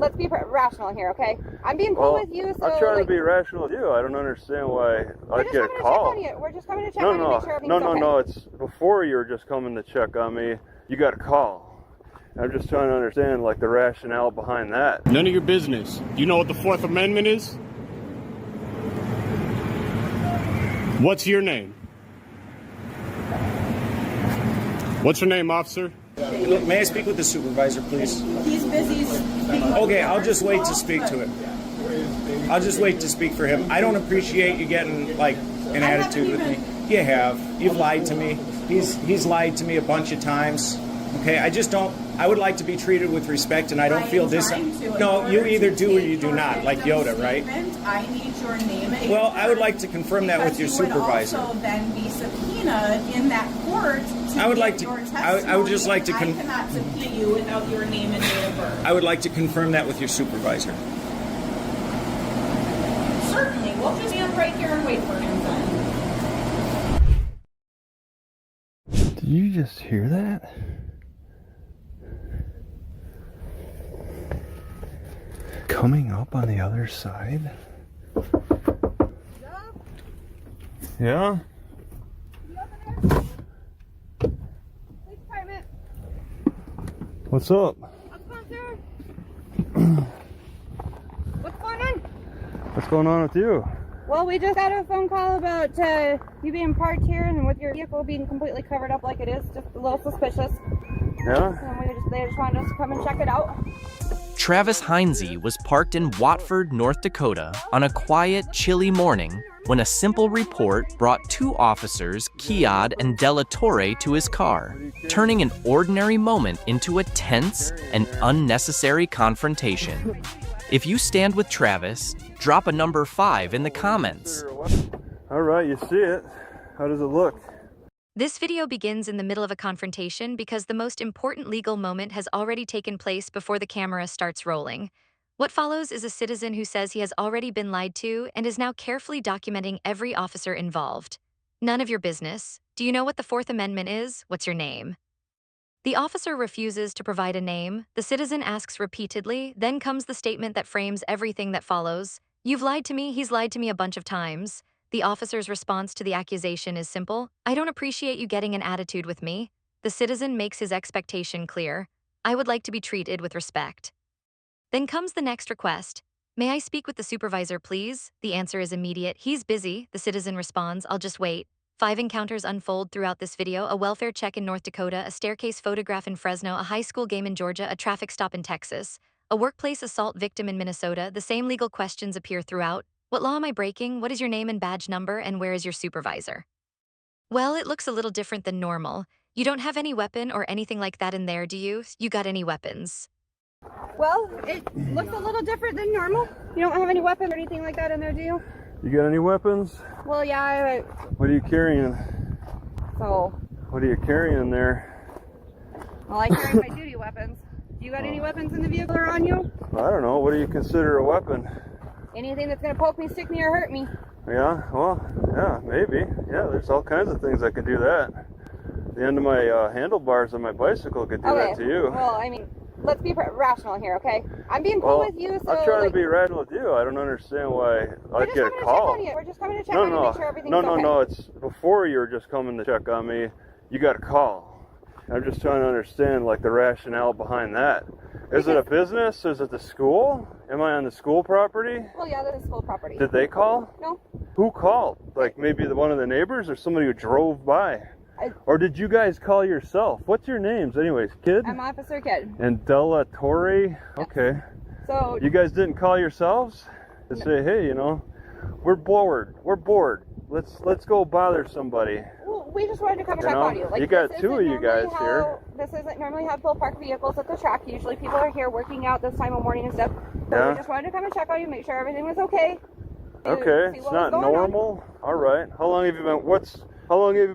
let's be rational here, okay? I'm being cool with you, so I'm trying to be rational with you. I don't understand why I get a call. We're just coming to check on you, make sure everything's okay. No, it's before you were just coming to check on me. You got a call. I'm just trying to understand, like, the rationale behind that. None of your business. Do you know what the Fourth Amendment is? What's your name? What's your name, officer? May I speak with the supervisor, please? He's busy speaking. Okay, I'll just wait to speak to him. I'll just wait to speak for him. I don't appreciate you getting, like, an attitude with me. You have. You've lied to me. He's lied to me a bunch of times. Okay, I just don't. I would like to be treated with respect, and I don't feel this. No, you either do or you do not, like Yoda, right? I need your name. Well, I would like to confirm that with your supervisor. Would also then be subpoenaed in that court. I would like to. I would just like to. I cannot subpoena you without your name and date of birth. I would like to confirm that with your supervisor. Certainly, we'll just stand right here and wait for him then. Did you just hear that? Coming up on the other side? Yeah? What's up? What's going on, sir? What's going on? What's going on with you? Well, we just got a phone call about you being parked here and with your vehicle being completely covered up like it is. Just a little suspicious. Yeah? And they just wanted us to come and check it out. Travis Heinze was parked in Watford, North Dakota on a quiet, chilly morning when a simple report brought two officers, Kiad and Della Torre, to his car, turning an ordinary moment into a tense and unnecessary confrontation. If you stand with Travis, drop a number 5 in the comments. All right, you see it. How does it look? This video begins in the middle of a confrontation because the most important legal moment has already taken place before the camera starts rolling. What follows is a citizen who says he has already been lied to and is now carefully documenting every officer involved. None of your business. Do you know what the Fourth Amendment is? What's your name? The officer refuses to provide a name. The citizen asks repeatedly. Then comes the statement that frames everything that follows. You've lied to me. He's lied to me a bunch of times. The officer's response to the accusation is simple. I don't appreciate you getting an attitude with me. The citizen makes his expectation clear. I would like to be treated with respect. Then comes the next request. May I speak with the supervisor, please? The answer is immediate. He's busy. The citizen responds, I'll just wait. 5 encounters unfold throughout this video: a welfare check in North Dakota, a staircase photograph in Fresno, a high school game in Georgia, a traffic stop in Texas, a workplace assault victim in Minnesota. The same legal questions appear throughout. What law am I breaking? What is your name and badge number? And where is your supervisor? Well, it looks a little different than normal. You don't have any weapon or anything like that in there, do you? You got any weapons? Well, it looks a little different than normal. You don't have any weapon or anything like that in there, do you? You got any weapons? Well, yeah. What are you carrying? So. What are you carrying there? Well, I carry my duty weapons. Do you got any weapons in the vehicle or on you? I don't know. What do you consider a weapon? Anything that's going to poke me, stick me, or hurt me. Yeah, well, yeah, maybe. Yeah, there's all kinds of things that could do that. The end of my handlebars on my bicycle could do that to you. Well, I mean, let's be rational here, okay? I'm being cool with you, so... I'm trying to be rational with you. I don't understand why I get a call. We're just coming to check on you, make sure everything's okay. No, it's before you were just coming to check on me. You got a call. I'm just trying to understand, like, the rationale behind that. Is it a business? Is it the school? Am I on the school property? Well, yeah, that is school property. Did they call? No. Who called? Like maybe one of the neighbors or somebody who drove by? Or did you guys call yourself? What's your names anyways, Kid? I'm Officer Kid. And Della Torre? Yes. Okay. So... You guys didn't call yourselves? To say, hey, you know, we're bored. Let's go bother somebody. Well, we just wanted to come check on you. Like, you got 2 of you guys here. This isn't normally how people park vehicles at the track. Usually people are here working out this time of morning and stuff. So we just wanted to come and check on you, make sure everything was okay. Okay, it's not normal. All right. How long have you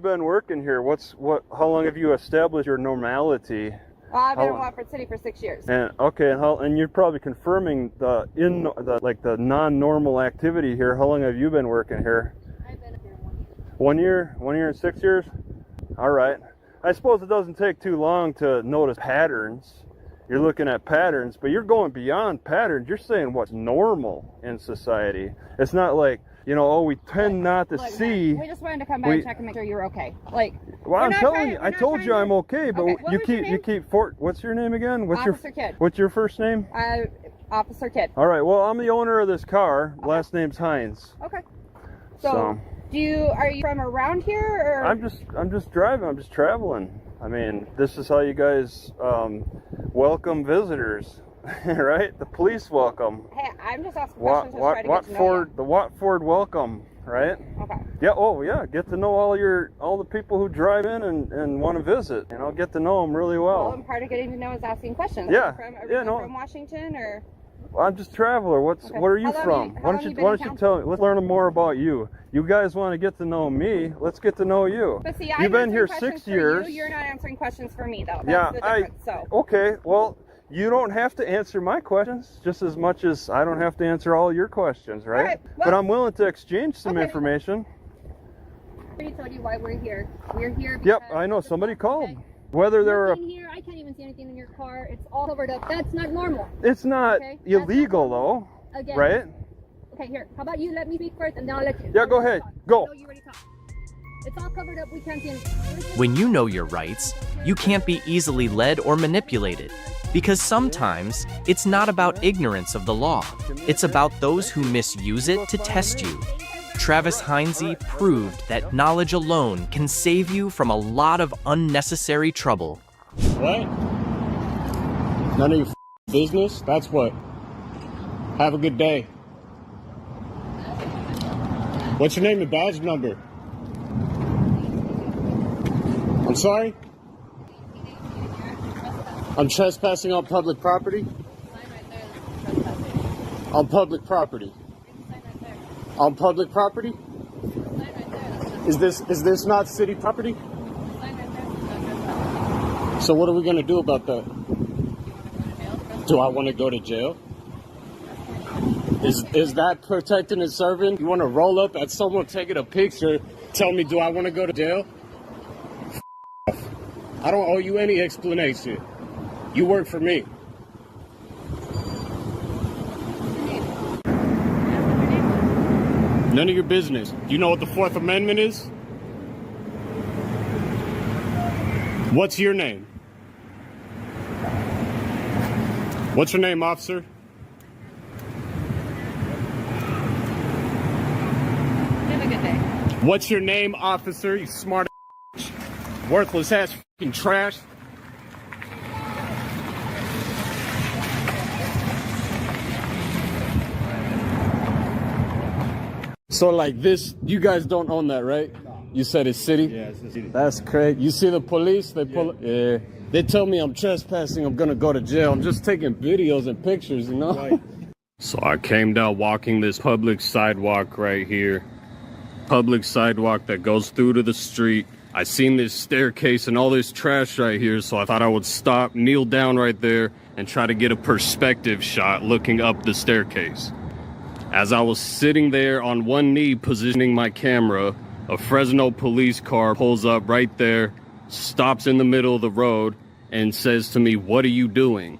been working here? How long have you established your normality? I've been in Watford City for 6 years. And okay, and you're probably confirming the non-normal activity here. How long have you been working here? I've been here 1 year. 1 year and 6 years. All right. I suppose it doesn't take too long to notice patterns You're looking at patterns, but you're going beyond patterns. You're saying what's normal in society. It's not like, you know, oh, we tend not to Look, see. man, we just wanted to come by and check and make sure you were okay. Like, Well, we're I'm not telling trying- you, we're I not told trying you to- I'm okay, but Okay, what you was your keep name? what's your name again? Officer Kidd. What's your first name? Officer Kidd. All right. Well, I'm the owner of this car. Last name's Hines. Okay. So, are you from around here, or? I'm just driving. I'm just traveling. I mean, this is how you guys welcome visitors, right? The police welcome. Hey, I'm just asking questions. Just trying to get to know you. The Watford welcome, right? Okay. Yeah. Oh, yeah. Get to know all the people who drive in and want to visit. You know, get to know them really Well, well. and part of getting to know is asking questions. Yeah. Are you from Washington, or? I'm just a traveler. Okay. What are you How from? long Why you don't been you in town? tell me? Let's learn more about you. You guys want to get to know me? Let's get to know you. But see, You've I'm been here answering 6 questions for years. You're not answering questions for me, though. That's Yeah, the difference. So. Okay, well, you don't have to answer my questions just as much as I don't have to answer all your questions, right? All right, well- but I'm willing to exchange some Okay. information. I already told you why we're here. We're here. Yep, because I know. of the Somebody stuff, called. okay? Whether they're Nothing here. I can't even see anything in your car. It's all covered up. That's not normal. it's not Okay, that's not illegal normal. though, Again. right? Okay, here. How about you let me speak first, and then I'll let you. Yeah, go ahead. Go. I know you already talked. It's all covered up. We can't see anything. When you know your rights, you can't be easily led or manipulated. Because sometimes it's not about ignorance of the law, it's about those who misuse it to test you. Travis Heinze proved that knowledge alone can save you from a lot of unnecessary trouble. What? None of your business? That's what. Have a good day. What's your name and badge number? I'm sorry? I'm trespassing on public property? On public property? On public property? Is this not city property? So what are we gonna do about that? Do I want to go to jail? Is that protecting and serving? You want to roll up at someone taking a picture, tell me, do I want to go to jail? I don't owe you any explanation. You work for me. None of your business. Do you know what the Fourth Amendment is? What's your name? What's your name, officer? Have a good day. What's your name, officer? You smart ass, worthless ass fucking trash. So like this, you guys don't own that, right? You said it's city? Yeah, it's the city. That's crazy. You see the police? They pull. Yeah. They tell me I'm trespassing. I'm gonna go to jail. I'm just taking videos and pictures, you know. Right. So I came down walking this public sidewalk right here. Public sidewalk that goes through to the street. I seen this staircase and all this trash right here, so I thought I would stop, kneel down right there, and try to get a perspective shot looking up the staircase. As I was sitting there on one knee positioning my camera, a Fresno police car pulls up right there, stops in the middle of the road, and says to me, "What are you doing?"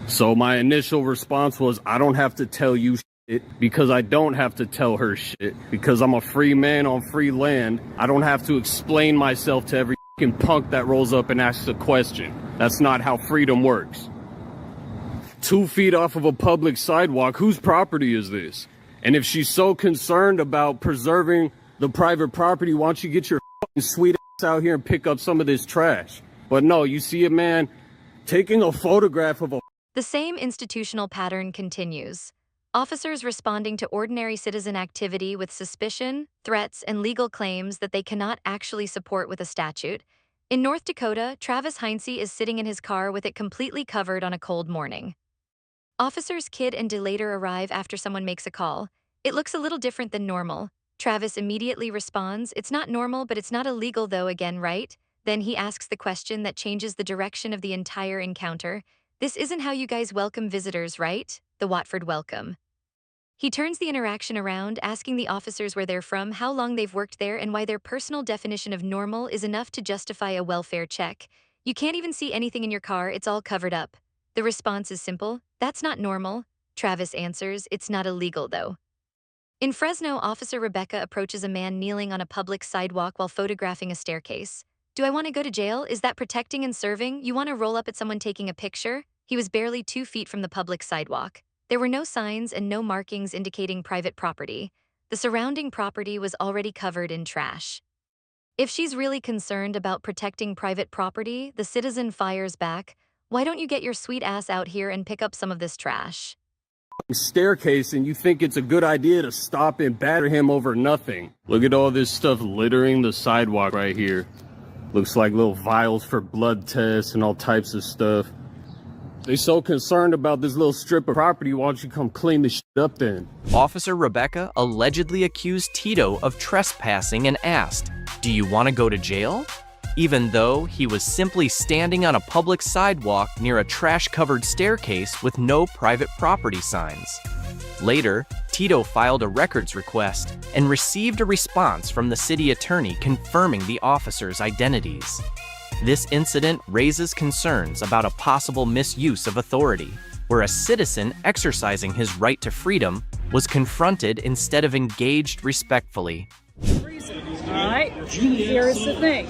So my initial response was, I don't have to tell you shit, because I don't have to tell her shit, because I'm a free man on free land. I don't have to explain myself to every fucking punk that rolls up and asks a question. That's not how freedom works. 2 feet off of a public sidewalk, whose property is this? And if she's so concerned about preserving the private property, why don't you get your fucking sweet ass out here and pick up some of this trash? But no, you see a man taking a photograph of a... The same institutional pattern continues. Officers responding to ordinary citizen activity with suspicion, threats, and legal claims that they cannot actually support with a statute. In North Dakota, Travis Heinze is sitting in his car with it completely covered on a cold morning. Officers Kidd and DeLater arrive after someone makes a call. It looks a little different than normal. Travis immediately responds, "It's not normal, but it's not illegal though again, right?" Then he asks the question that changes the direction of the entire encounter. "This isn't how you guys welcome visitors, right?" The Watford welcome. He turns the interaction around, asking the officers where they're from, how long they've worked there, and why their personal definition of normal is enough to justify a welfare check. You can't even see anything in your car, it's all covered up. The response is simple, that's not normal. Travis answers, it's not illegal though. In Fresno, Officer Rebecca approaches a man kneeling on a public sidewalk while photographing a staircase. Do I want to go to jail? Is that protecting and serving? You want to roll up at someone taking a picture? He was barely 2 feet from the public sidewalk. There were no signs and no markings indicating private property. The surrounding property was already covered in trash. If she's really concerned about protecting private property, the citizen fires back, why don't you get your sweet ass out here and pick up some of this trash? Staircase and you think it's a good idea to stop and batter him over nothing. Look at all this stuff littering the sidewalk right here. Looks like little vials for blood tests and all types of stuff. They so concerned about this little strip of property, why don't you come clean this shit up then? Officer Rebecca allegedly accused Tito of trespassing and asked, "Do you want to go to jail?" Even though he was simply standing on a public sidewalk near a trash-covered staircase with no private property signs. Later, Tito filed a records request and received a response from the city attorney confirming the officers' identities. This incident raises concerns about a possible misuse of authority, where a citizen exercising his right to freedom was confronted instead of engaged respectfully. All right, here's the thing.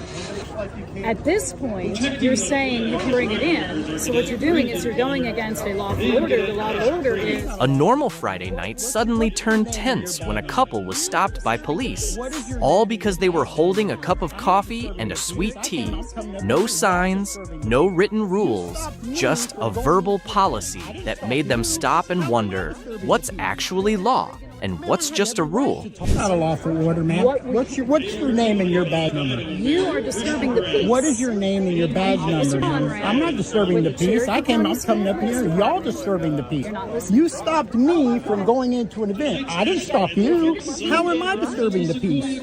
At this point, you're saying you can bring it in. So what you're doing is you're going against a lawful order. The lawful order is... A normal Friday night suddenly turned tense when a couple was stopped by police, all because they were holding a cup of coffee and a sweet tea. No signs, no written rules, just a verbal policy that made them stop and wonder, what's actually law? And what's just a rule? Not a lawful order, man. What's your name and your badge number? You are disturbing the peace. What is your name and your badge number? I'm not disturbing the peace. I'm coming up here. Y'all disturbing the peace. You stopped me from going into an event. I didn't stop you. How am I disturbing the peace?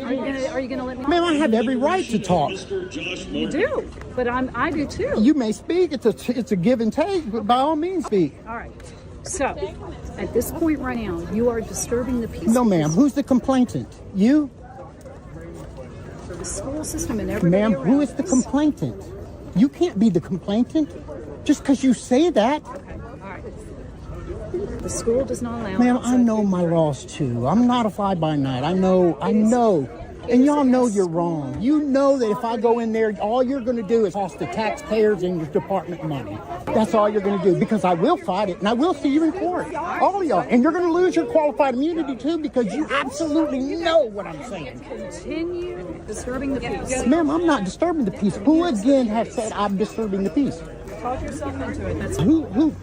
Are you gonna let me? Man, I have every right to talk. You do, but I do too. You may speak. It's a give and take, but by all means speak. All right. So, at this point right now, you are disturbing the peace. No, ma'am. Who's the complainant? You? The school system and everybody Ma'am, around who is the us. complainant? You can't be the complainant just because you say that. Okay. All right. The school does not allow... Ma'am, I know my laws too. I'm not a fly-by-night. I know. And y'all know you're wrong. You know that if I go in there, all you're going to do is cost the taxpayers and your department money. That's all you're going to do, because I will fight it and I will see you in court. All of y'all. And you're going to lose your qualified immunity too, because you absolutely know what I'm saying. Continue disturbing the peace. Ma'am, I'm not disturbing the peace. Who again has said I'm disturbing the peace? Talk yourself into it. That's Who,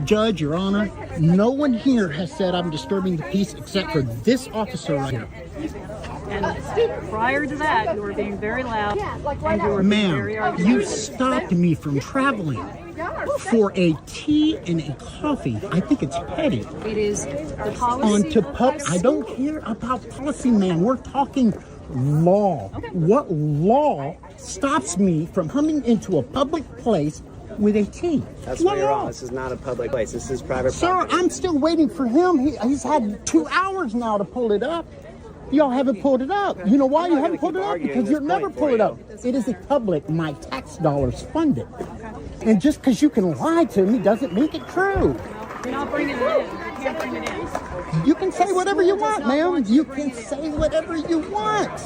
Judge, Your Honor, no one here has said I'm disturbing the peace except for this officer right here. And prior to that, you were being very loud, and you were being very Ma'am, argumentative. you stopped me from traveling for a tea and a coffee. I think it's petty. It is the policy of the I don't care about policy, ma'am. We're talking law. Okay. What law stops me from coming into a public place with a tea? That's What where you're law? wrong. This is not a public place. This is private Sir, property. I'm still waiting for him. He's had 2 hours now to pull it up. Y'all haven't pulled it up. You know why you haven't pulled it up? Because you'll never pull it up. It is a public, my tax dollars funded. And just because you can lie to me doesn't make it true. You're not bringing it in. You can't bring it in. You can say whatever you want, ma'am. You can say whatever you want.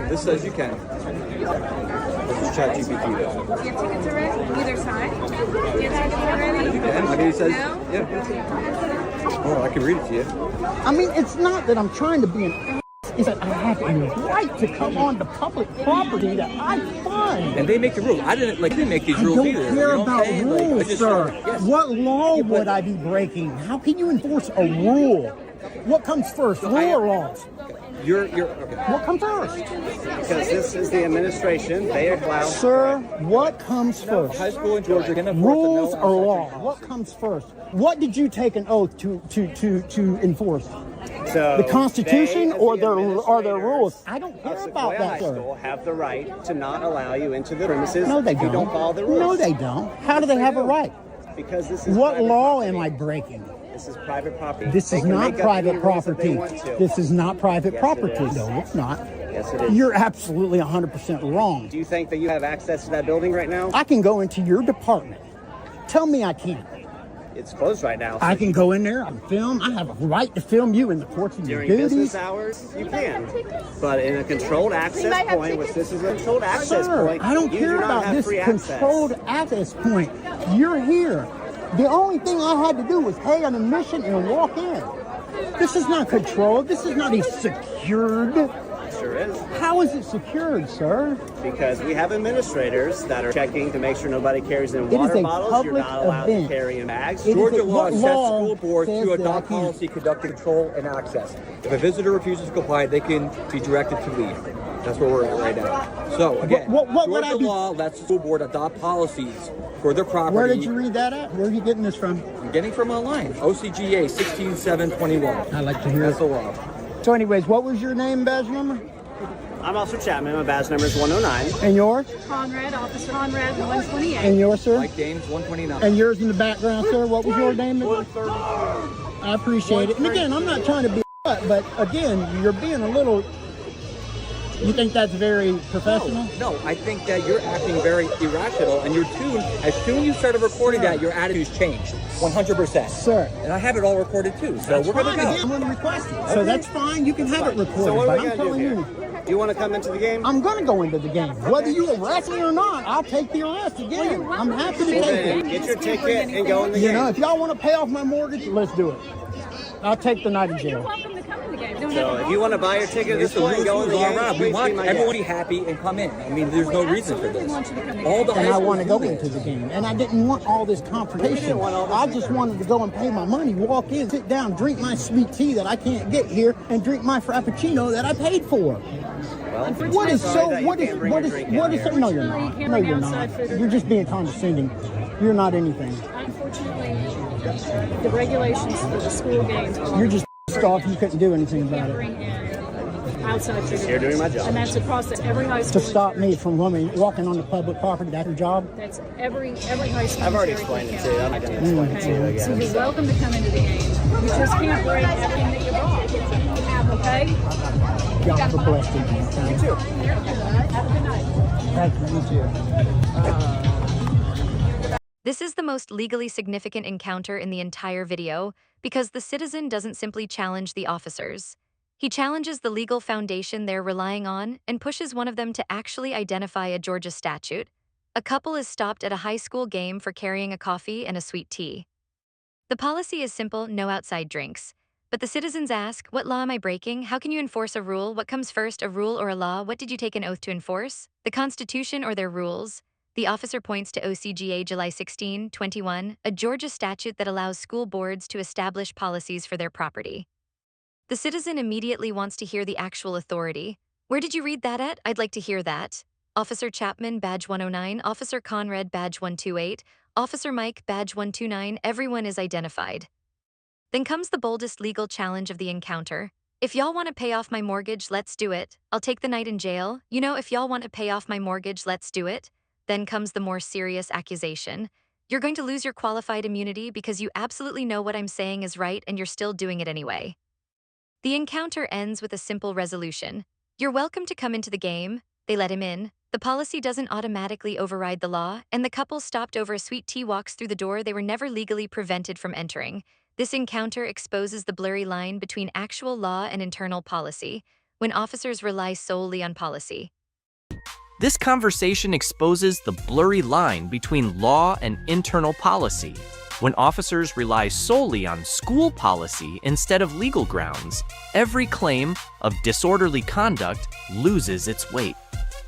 This says you can. This is ChatGPT. Do you have tickets already? Either side? Do you have tickets already? And I mean, it says, yeah. Oh, I can read it to you. I mean, it's not that I'm trying to be an ass. It's that I have a right to come on to public property that I fund. And they make the rules. I didn't make these I rules don't either. care You know what I'm about saying? Like, I rules, just- sir. Yes. What law would I be breaking? How can you enforce a rule? What comes first, rule or laws? You're okay. What comes first? Because this is the administration. They allow Sir, what comes first? high school in Georgia can enforce Rules a no or on law? sex What comes first? What did you take an oath to enforce? So The Constitution they, as or the their administrators rules? I don't care of about Sequoia that, High sir. School have the right to not allow you into the premises. No, they if you don't follow the rules. No, they don't. How do they have a right? Because this is What private law property. am I breaking? This is private property. This They is can not make up private any rules that they property. want to. This is not private Yes, it property. is. No, it's not. Yes, it is. You're absolutely 100% wrong. Do you think that you have access to that building right now? I can go into your department. Tell me I can't. It's closed right now. I can go in there and film. I have a right to film you in the course of your During duties. business hours, you can. But in a controlled access point, which this is a controlled access Sir, point, I don't you care do not about have this free controlled access point. You're here. The only thing I had to do was pay an admission and walk in. This is not controlled. This is not a secured. It sure is. How is it secured, sir? Because we have administrators that are checking to make sure nobody carries in It is water a bottles. You're public not allowed event. to carry in bags. It is Georgia a- law what sets law school boards says to that I adopt can't? policy conducting control and access. If a visitor refuses to comply, they can be directed to leave. That's where we're at right now. So again, What would I Georgia do? law lets the school board adopt policies for their property. Where did you read that at? Where are you getting this from? I'm getting from online. OCGA 16721. I like to hear That's the it. law. So anyways, what was your name, badge number? I'm Officer Chapman. My badge number is 109. And yours? Conrad, Officer Conrad, 128. And yours, sir? Mike Gaines 129. And yours in the background, sir? What was your name? I appreciate it. And again, I'm not trying to be but again, you're being a little... You think that's very professional? No, I think that you're acting very irrational, and your tune, as soon as you started recording that, your attitude's changed 100%. Sir. And I have it all recorded too, so That's we're going fine. to go. Again, I'm going to request it. So that's fine. You can have it recorded. So what are but we I'm going to do telling here? you, Do you want to come into the game? I'm going to go into the game. Whether you arrest me or not, I'll take the arrest again. I'm happy to take it. Get your ticket and go in the You game. know, if y'all want to pay off my mortgage, let's do it. I'll take the night in You're jail. welcome to come in the game. So if you want to buy your ticket at this It's the point and rules go in the all game, around. We please want be my everybody guest. happy and come in. I mean, there's no reason for this. Want you to come in. All the And I want to go rules. into the game. And I didn't want all this confrontation. I just wanted to go and pay my money, walk in, sit down, drink my sweet tea that I can't get here, and drink my Frappuccino that I paid for. Well, What is sorry so? that you What is? can't bring What your is? drink What in is? here. No, you're not. No, you're not. You're just being condescending. You're not anything. Unfortunately, the regulations for the school games are You're just pissed off. You couldn't do anything about it. bring in outside figures. You're doing my job. And that's a process. Every high To school. stop me from walking on the public property, that's your job. That's every high school. I've already is very explained it to you. I'm not going to complicated. explain it to you Okay? So again. you're welcome to come into the game. You just can't bring everything that you brought. Okay? Y'all have a blessed evening. You too. Have a good night. Thank you. You too. This is the most legally significant encounter in the entire video because the citizen doesn't simply challenge the officers. He challenges the legal foundation they're relying on and pushes one of them to actually identify a Georgia statute. A couple is stopped at a high school game for carrying a coffee and a sweet tea. The policy is simple, no outside drinks. But the citizens ask, what law am I breaking? How can you enforce a rule? What comes first, a rule or a law? What did you take an oath to enforce? The Constitution or their rules? The officer points to OCGA July 16, 21, a Georgia statute that allows school boards to establish policies for their property. The citizen immediately wants to hear the actual authority. Where did you read that at? I'd like to hear that. Officer Chapman, badge 109, Officer Conrad, badge 128, Officer Mike, badge 129, everyone is identified. Then comes the boldest legal challenge of the encounter. If y'all want to pay off my mortgage, let's do it. I'll take the night in jail. You know, if y'all want to pay off my mortgage, let's do it. Then comes the more serious accusation. You're going to lose your qualified immunity because you absolutely know what I'm saying is right and you're still doing it anyway. The encounter ends with a simple resolution. You're welcome to come into the game. They let him in. The policy doesn't automatically override the law, and the couple stopped over a sweet tea walks through the door they were never legally prevented from entering. This encounter exposes the blurry line between actual law and internal policy, when officers rely solely on policy. This conversation exposes the blurry line between law and internal policy. When officers rely solely on school policy instead of legal grounds, every claim of disorderly conduct loses its weight.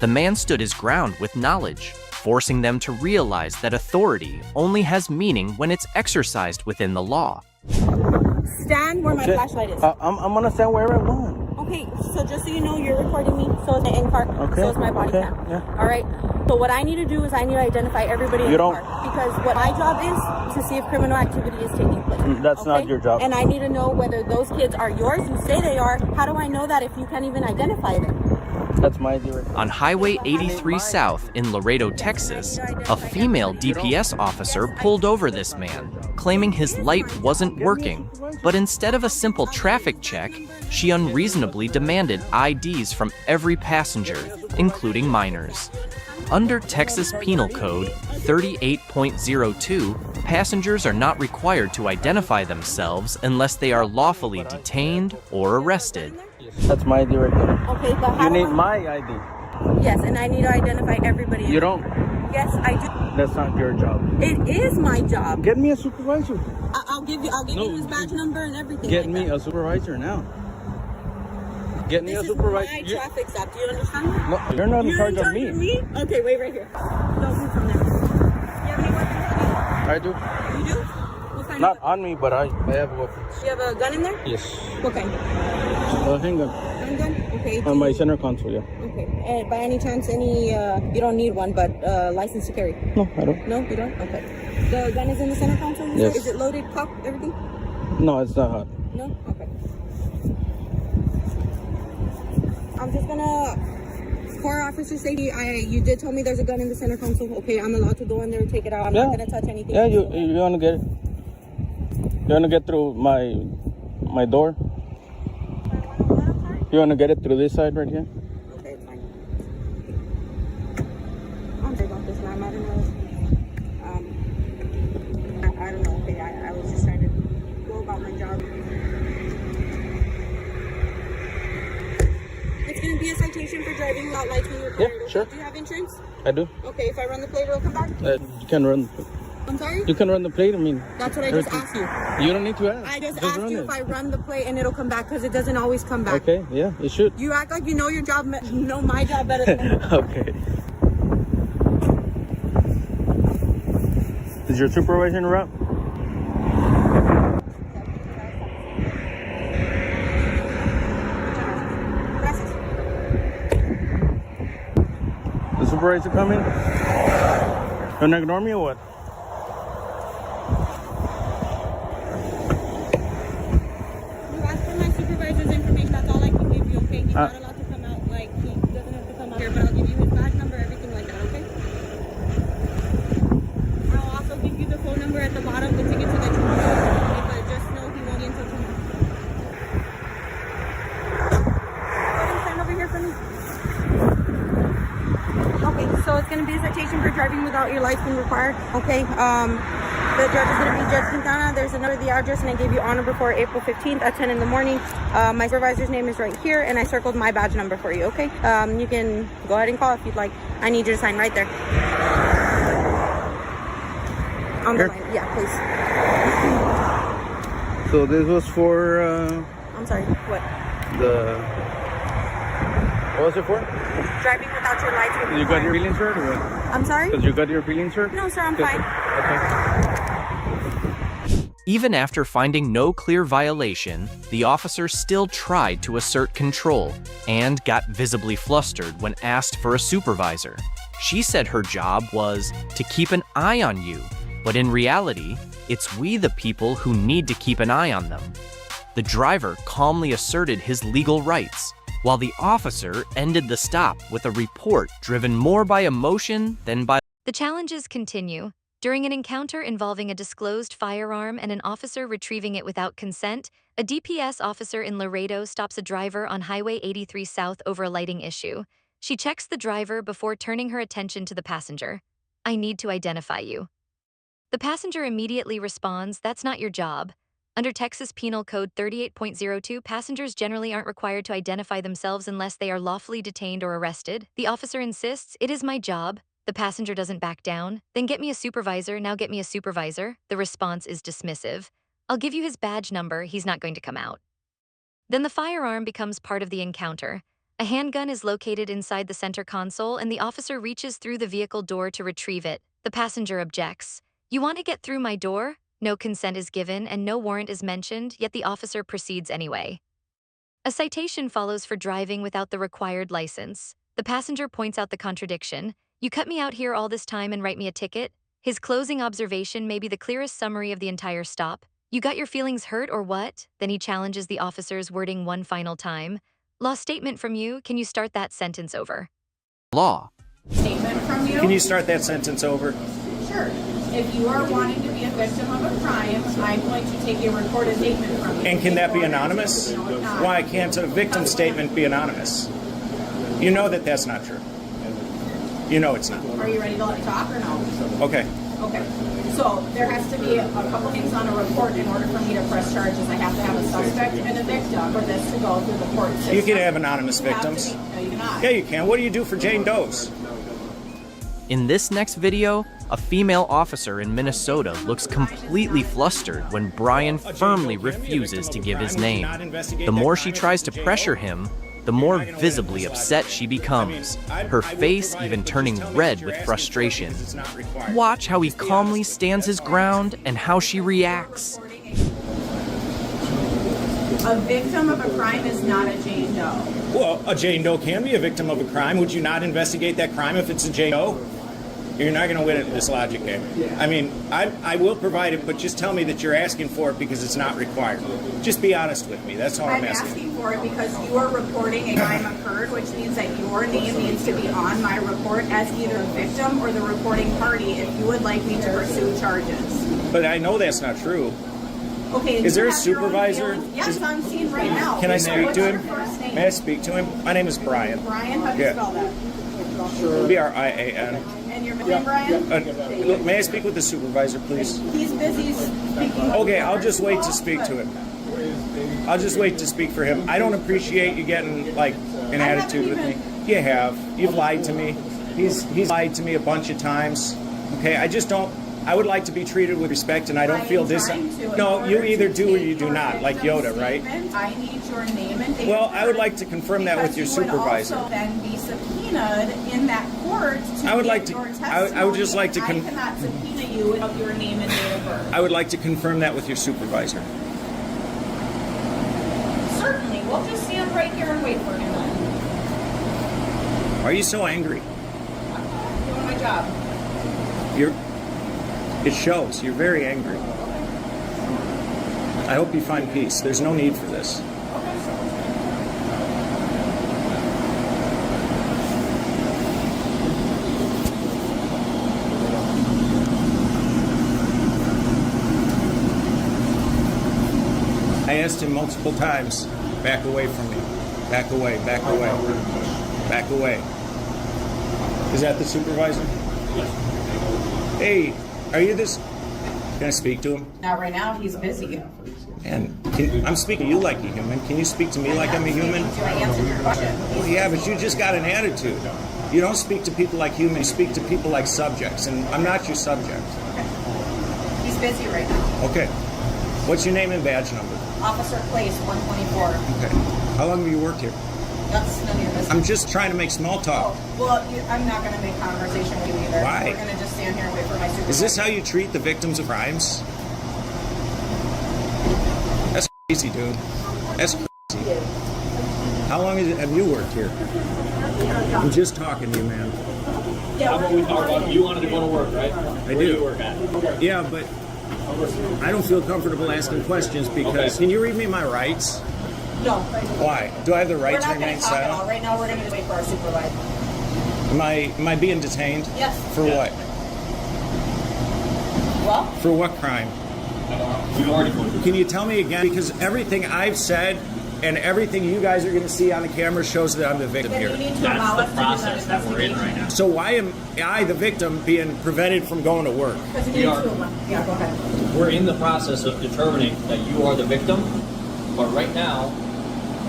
The man stood his ground with knowledge, forcing them to realize that authority only has meaning when it's exercised within the law. Stand where my flashlight is. I'm gonna stand wherever I want. Okay, so just so you know, you're recording me. So is my in-car. Okay. So is my body cam. Yeah. All right. So what I need to do is I need to identify everybody in the car, because what my job is to see if criminal activity is taking place. That's not your job. And I need to know whether those kids are yours. You say they are. How do I know that if you can't even identify them? That's my ID right there. On Highway 83 South in Laredo, Texas, a female DPS officer pulled over this man, claiming his light wasn't working. But instead of a simple traffic check, she unreasonably demanded IDs from every passenger, including minors. Under Texas Penal Code 38.02, passengers are not required to identify themselves unless they are lawfully detained or arrested. That's my ID right there. Okay, but how You need do I- my ID. Yes, and I need to identify everybody. You don't. Yes, I do. That's not your job. It is my job. Get me a supervisor. I'll give you his badge number and everything. Get like me that. a supervisor now. Get me This a is supervisor. my traffic stop. Do you understand that? No, you're not in You're charge of me. Okay, wait right here. Don't move from there. You have any weapons? I do. You do? What kind Not of on me, but I have a weapon. Do you have a gun in there? Yes. What kind? Handgun. Handgun? Okay. On my center console, yeah. Okay. And by any chance, you don't need one, but license to carry? No, I don't. No, you don't? Okay. The gun is in the center console? Yes. Is it loaded, cocked, everything? No, it's not hot. No? Okay. I'm just gonna, for officer safety, you did tell me there's a gun in the center console. Okay, I'm allowed to go in there and take it out. I'm not gonna touch anything. Yeah, you wanna get it? You wanna get through my door? You wanna get it through this side right here? Okay, it's fine. I'm sorry about this, ma'am. I don't know. I don't know. Okay, I was just trying to go about my job. It's gonna be a citation for driving without lights when you're Yeah, required. sure. Do you have insurance? I do. Okay, if I run the plate, it'll come back? You can run. I'm sorry? You can run the plate. I mean, That's what I just everything. asked you. You don't need to ask. I just run asked you it. if I run the plate and it'll come back because it doesn't always come back. Okay, yeah, it should. You act like you know your job, know my job better than me. Okay. Is your supervisor in route? The supervisor coming? Gonna ignore me or what? You asked for my supervisor's information. That's all I can give you, okay? He's not allowed to come out. Like, he doesn't have to come out here, but I'll give you his badge number, everything like that, okay? I'll also give you the phone number at the bottom, the ticket so that you can call him, okay? But just know he won't be until tomorrow. Go ahead and stand over here for me. Okay, so it's going to be a citation for driving without your license required. Okay, the judge is going to be Judge Quintana. There's another the address, and I gave you honor before April 15th at 10 in the morning. My supervisor's name is right here, and I circled my badge number for you, okay? You can go ahead and call if you'd like. I need you to sign right there. On the line. Yeah, please. So this was for I'm sorry, what? What was it for? Driving without your license. You got your feelings hurt or what? I'm sorry? Because you got your feelings hurt? No, sir, I'm fine. Okay. Even after finding no clear violation, the officer still tried to assert control and got visibly flustered when asked for a supervisor. She said her job was to keep an eye on you, but in reality, it's we the people who need to keep an eye on them. The driver calmly asserted his legal rights, while the officer ended the stop with a report driven more by emotion than by... The challenges continue. During an encounter involving a disclosed firearm and an officer retrieving it without consent, a DPS officer in Laredo stops a driver on Highway 83 South over a lighting issue. She checks the driver before turning her attention to the passenger. "I need to identify you." The passenger immediately responds, "That's not your job." Under Texas Penal Code 38.02, passengers generally aren't required to identify themselves unless they are lawfully detained or arrested. The officer insists, "It is my job." The passenger doesn't back down. "Then get me a supervisor, now get me a supervisor." The response is dismissive. "I'll give you his badge number, he's not going to come out." Then the firearm becomes part of the encounter. A handgun is located inside the center console, and the officer reaches through the vehicle door to retrieve it. The passenger objects. "You want to get through my door?" No consent is given and no warrant is mentioned, yet the officer proceeds anyway. A citation follows for driving without the required license. The passenger points out the contradiction. "You cut me out here all this time and write me a ticket?" His closing observation may be the clearest summary of the entire stop. "You got your feelings hurt or what?" Then he challenges the officer's wording one final time. Law statement from you. Can you start that sentence over? Law. Statement from you? Can you start that sentence over? Sure. If you are wanting to be a victim of a crime, I'm going to take a recorded statement from you. And can that be anonymous? Why can't a victim statement be anonymous? You know that that's not true. You know it's not. Are you ready to let me talk or no? Okay. Okay. So there has to be a couple things on a report in order for me to press charges. I have to have a suspect and a victim for this to go through the court system. You can have anonymous You have to victims. be- no, you cannot. Yeah, you can. What do you do for Jane Does? In this next video, a female officer in Minnesota looks completely flustered when Brian firmly refuses to give his name. The more she tries to pressure him, the more visibly upset she becomes, her face even turning red with frustration. Watch how he calmly stands his ground and how she reacts. A victim of a crime is not a Jane Doe. Well, a Jane Doe can be a victim of a crime. Would you not investigate that crime if it's a Jane Doe? You're not going to win at this logic game. I mean, I will provide it, but just tell me that you're asking for it because it's not required. Just be honest with me. That's all I'm I'm asking. asking for it because you are reporting a crime occurred, which means that your name needs to be on my report as either the victim or the reporting party if you would like me to pursue charges. But I know that's not true. Okay. Is there a you have your own supervisor? feelings? Yes, I'm seeing right now. Can I So speak what's to your him? first name? May I speak to him? My name is Brian. Brian, how do you Yeah. spell that? Brian. And your name, Brian? May I speak with the supervisor, please? He's busy speaking. Okay, I'll just wait to speak to him. I'll just wait to speak for him. I don't appreciate you getting like an attitude with me. You have. You've lied to me. He's lied to me a bunch of times. Okay, I just don't. I would like to be treated with respect, and I don't feel this. No, you either do or you do not, like Yoda, right? I need your name and date. Well, I would like to confirm that with your supervisor. You would also then be subpoenaed in that court to I would give like to- your I would just like to testimony, and I cannot subpoena you without your name and date of birth. I would like to confirm that with your supervisor. Certainly. We'll just stand right here and wait for him then. Why are you so angry? Doing my job. It shows. You're very angry. I hope you find peace. There's no need for this. I asked him multiple times, back away from me. Back away, back away. Back away. Is that the supervisor? Hey, are you this? Can I speak to him? Not right now. He's busy. Man, I'm speaking to you like a human. Can you speak to me like I'm a human? I answered your question. Well, yeah, but you just got an attitude. You don't speak to people like humans. You speak to people like subjects, and I'm not your subject. He's busy right now. Okay. What's your name and badge number? Officer Place, 124. Okay. How long have you worked here? That's none of your business. I'm just trying to make small talk. Well, I'm not going to make conversation with you either. Why? We're going to just stand here and wait for my supervisor. Is this how you treat the victims of crimes? That's crazy, dude. That's crazy. How long have you worked here? I'm just talking to you, man. How about we talk about you wanted to go to work, right? I Where do. you work at? Yeah, but I don't feel comfortable asking questions because can you read me my rights? No. Why? Do I have the right We're to not going remain to talk at all. silent? Right now, we're going to wait for our supervisor. Am I being detained? Yes. For what? Well? For what crime? We've already put Can you tell me again? Because everything I've said and everything you guys are going to see on the camera shows that I'm the victim Then you here. need to allow us to do process that we're in right now. So why am I, the victim, being prevented from going to work? Because you We need are. to Yeah, go ahead. We're in the process of determining that you are the victim, but right now,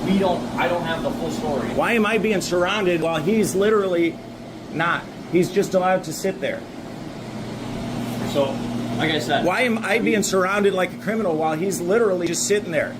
I don't have the full story. Why am I being surrounded while he's literally not? He's just allowed to sit there. So, like I said, Why am I being surrounded like a criminal while he's literally just sitting there?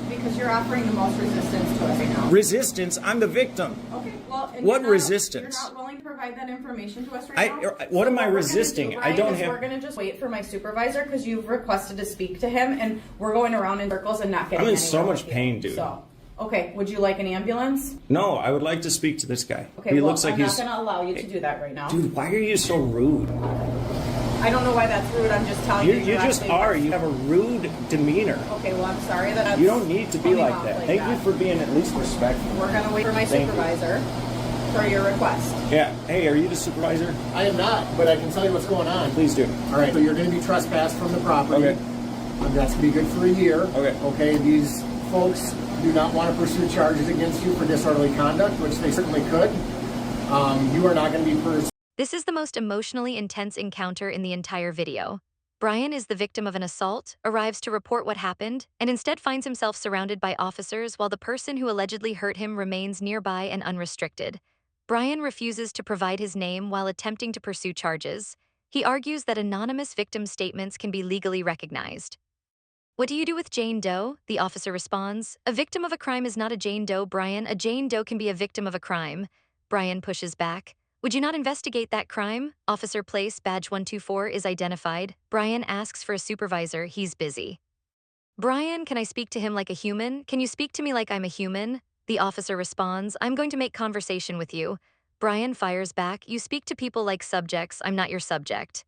Because you're offering the most resistance to us right now. Resistance? I'm the victim. Okay, well, and What you're not- resistance? You're not willing to provide that information to us right now. What am I we're gonna resisting? do, I Brian, don't is have. We're going to just wait for my supervisor because you've requested to speak to him, and we're going around in circles and not getting. I'm in so anywhere much with you. pain, dude. So, okay, would you like an ambulance? No, I would like to speak to this guy. Okay, He well, looks like I'm he's. not going to allow you to do that right now. Dude, why are you so rude? I don't know why that's rude. I'm just telling you. You just are. You have a rude demeanor. Okay, well, I'm sorry that You don't need to be coming like off that. Thank you for being at least respectful. We're going to wait for my supervisor for your request. Yeah. Hey, are you the supervisor? I am not, but I can tell you what's going on. Please do. All right, so you're going to be trespassed from the property. Okay. That's going to be good for a year. Okay. Okay, these folks do not want to pursue charges against you for disorderly conduct, which they certainly could. You are not going to be pursued. This is the most emotionally intense encounter in the entire video. Brian is the victim of an assault, arrives to report what happened, and instead finds himself surrounded by officers while the person who allegedly hurt him remains nearby and unrestricted. Brian refuses to provide his name while attempting to pursue charges. He argues that anonymous victim statements can be legally recognized. What do you do with Jane Doe? The officer responds, a victim of a crime is not a Jane Doe, Brian. A Jane Doe can be a victim of a crime. Brian pushes back. Would you not investigate that crime? Officer Place, badge 124, is identified. Brian asks for a supervisor. He's busy. Brian, can I speak to him like a human? Can you speak to me like I'm a human? The officer responds, I'm going to make conversation with you. Brian fires back, you speak to people like subjects, I'm not your subject.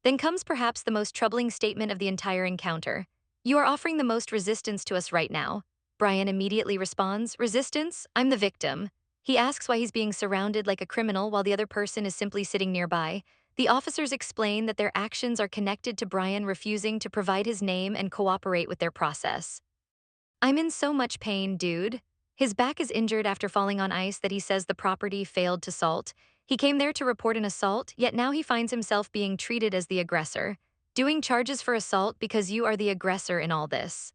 Then comes perhaps the most troubling statement of the entire encounter. You are offering the most resistance to us right now. Brian immediately responds, resistance? I'm the victim. He asks why he's being surrounded like a criminal while the other person is simply sitting nearby. The officers explain that their actions are connected to Brian refusing to provide his name and cooperate with their process. I'm in so much pain, dude. His back is injured after falling on ice that he says the property failed to salt. He came there to report an assault, yet now he finds himself being treated as the aggressor. Doing charges for assault because you are the aggressor in all this.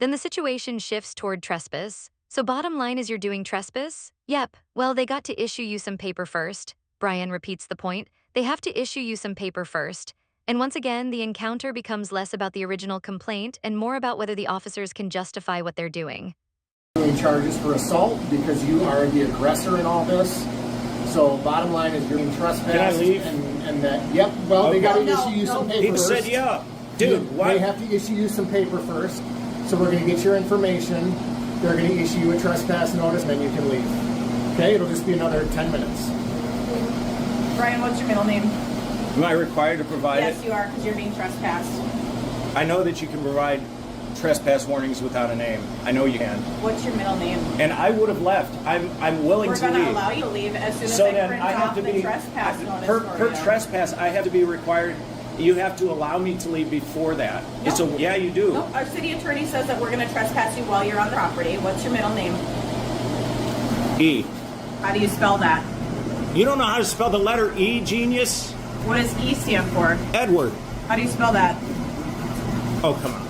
Then the situation shifts toward trespass. So bottom line is you're doing trespass? Yep, well they got to issue you some paper first. Brian repeats the point. They have to issue you some paper first. And once again, the encounter becomes less about the original complaint and more about whether the officers can justify what they're doing. Doing charges for assault because you are the aggressor in all this. So bottom line is you're being trespassed. Can I leave? And that, yep, well they got to issue you some paper first. He said yeah. Dude, why? They have to issue you some paper first. So we're going to get your information. They're going to issue you a trespass notice, and then you can leave. Okay, it'll just be another 10 minutes. Brian, what's your middle name? Am I required to provide it? Yes, you are, because you're being trespassed. I know that you can provide trespass warnings without a name. I know you can. What's your middle name? And I would have left. I'm willing to leave. We're going to allow you to leave as soon as So I then print I have off to the be trespass notice per for you. trespass. I have to be required. You have to allow me to leave before that. Nope. Yeah, you do. Nope. Our city attorney says that we're going to trespass you while you're on the property. What's your middle name? E. How do you spell that? You don't know how to spell the letter E, genius? What does E stand for? Edward. How do you spell that? Oh, come on.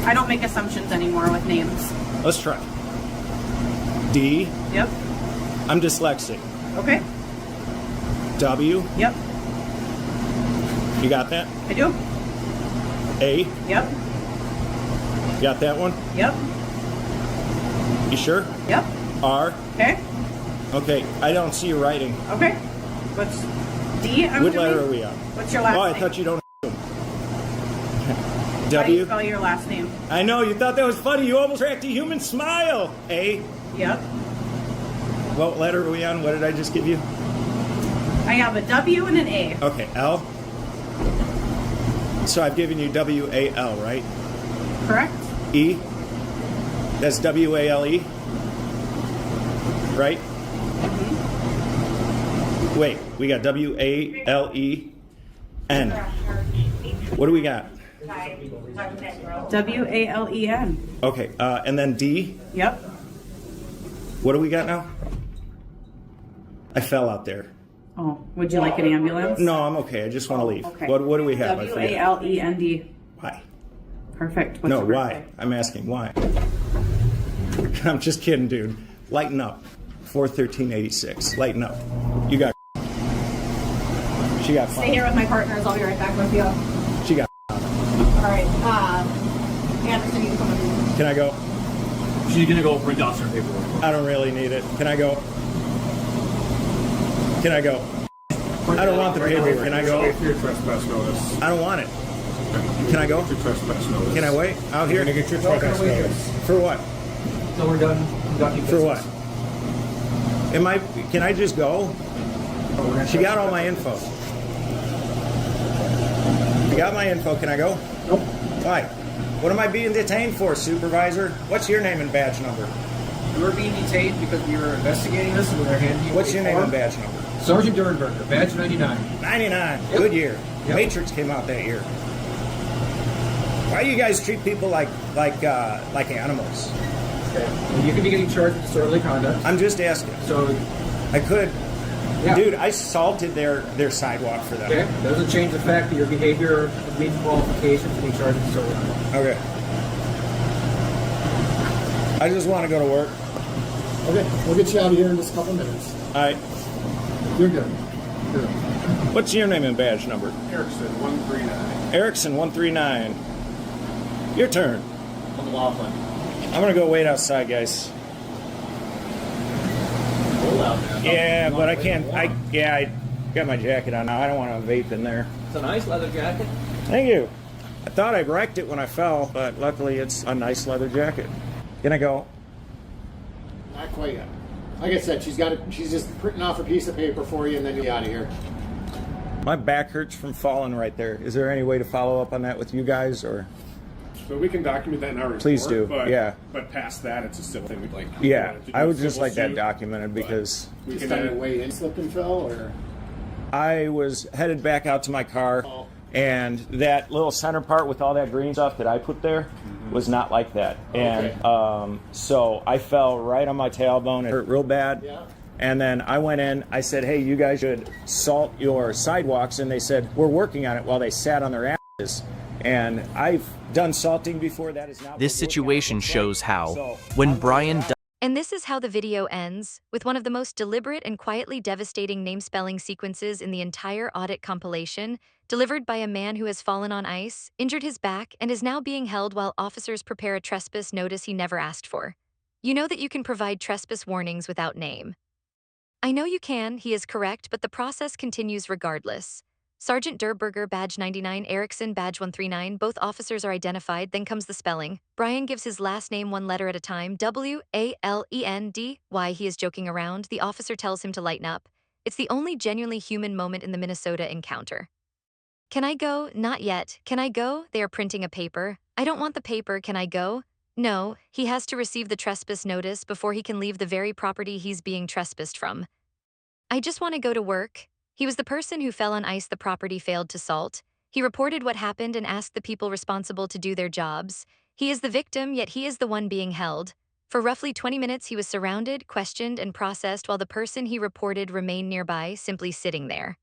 I don't make assumptions anymore with names. Let's try. D. Yep. I'm dyslexic. Okay. W. Yep. You got that? I do. A. Yep. Got that one? Yep. You sure? Yep. R. Okay. Okay, I don't see your writing. Okay. What's D? What letter are we on? What's your last name? Oh, I thought you don't. How do you W. spell your last name? I know, you thought that was funny. You almost cracked a human smile. A. Yep. What letter are we on? What did I just give you? I have a W and an A. Okay, L. So I've given you W-A-L, right? Correct. E. That's W-A-L-E. Right? Mm-hmm. Wait, we got W-A-L-E-N. What do we got? W-A-L-E-N. Okay, and then D. Yep. What do we got now? I fell out there. Oh, would you like an ambulance? No, I'm okay. I just want to leave. Okay. What do we have? W-A-L-E-N-D. Why? Perfect. No, why? I'm asking why. I'm just kidding, dude. Lighten up. 41386. Lighten up. You got. She got fun. Stay here with my partners. I'll be right back with you. She got. All right. Anderson, you can come with me. Can I go? She's gonna go print off some paperwork. I don't really need it. Can I go? Can I go? I don't want the paperwork. Can I go? Wait for your trespass notice. I don't want it. Can I go? Your trespass notice. Can I wait out here? You're gonna get your trespass notice. For what? So we're done conducting For business. what? Can I just go? She got all my info. got my info. Can I go? Nope. Why? What am I being detained for, Supervisor? What's your name and badge number? You were being detained because we were investigating this and we're handing you. What's your name and badge number? Sergeant Durenberger, badge 99. 99. Yep. Good year. Yep. Matrix came out that year. Why do you guys treat people like animals? Okay. You could be getting charged with disorderly conduct. I'm just asking. So I could. Yeah. Dude, I salted their sidewalk for them. okay, doesn't change the fact that your behavior meets qualifications to be charged with disorderly conduct. Okay. I just want to go to work. Okay, we'll get you out of here in just a couple minutes. All right. You're good. Good. What's your name and badge number? Erickson, 139. Erickson 139. Your turn. McLaughlin. I'm gonna go wait outside, guys. Cold out there. Yeah, but I can't. I got my jacket on now. I don't want to vape in there. It's a nice leather jacket. Thank you. I thought I wrecked it when I fell, but luckily it's a nice leather jacket. Can I go? Not quite yet. Like I said, she's just printing off a piece of paper for you and then you're out of here. My back hurts from falling right there. Is there any way to follow up on that with you guys, or? So we can document that in our report. Please do, But, yeah. But past that, it's a civil thing we'd like. Yeah, to do I a would just civil like that suit, documented because we can on your way in slipped and fell, or I was headed back out to my car, and that little center part with all that green stuff that I put there was not like that. And so I fell right on my tailbone. It hurt real bad. Yeah. And then I went in, I said, hey, you guys should salt your sidewalks. And they said, we're working on it, while they sat on their asses. And I've done salting before. That is not This situation shows how, when Brian And this is how the video ends, with one of the most deliberate and quietly devastating name-spelling sequences in the entire Audit compilation, delivered by a man who has fallen on ice, injured his back, and is now being held while officers prepare a trespass notice he never asked for. You know that you can provide trespass warnings without name. I know you can, he is correct, but the process continues regardless. Sergeant Durenberger, badge 99, Erickson, badge 139, both officers are identified, then comes the spelling. Brian gives his last name one letter at a time, W-A-L-E-N-D. Why, he is joking around. The officer tells him to lighten up. It's the only genuinely human moment in the Minnesota encounter. Can I go? Not yet. Can I go? They are printing a paper. I don't want the paper. Can I go? No, he has to receive the trespass notice before he can leave the very property he's being trespassed from. I just want to go to work. He was the person who fell on ice the property failed to salt. He reported what happened and asked the people responsible to do their jobs. He is the victim, yet he is the one being held. For roughly 20 minutes he was surrounded, questioned, and processed while the person he reported remained nearby, simply sitting there.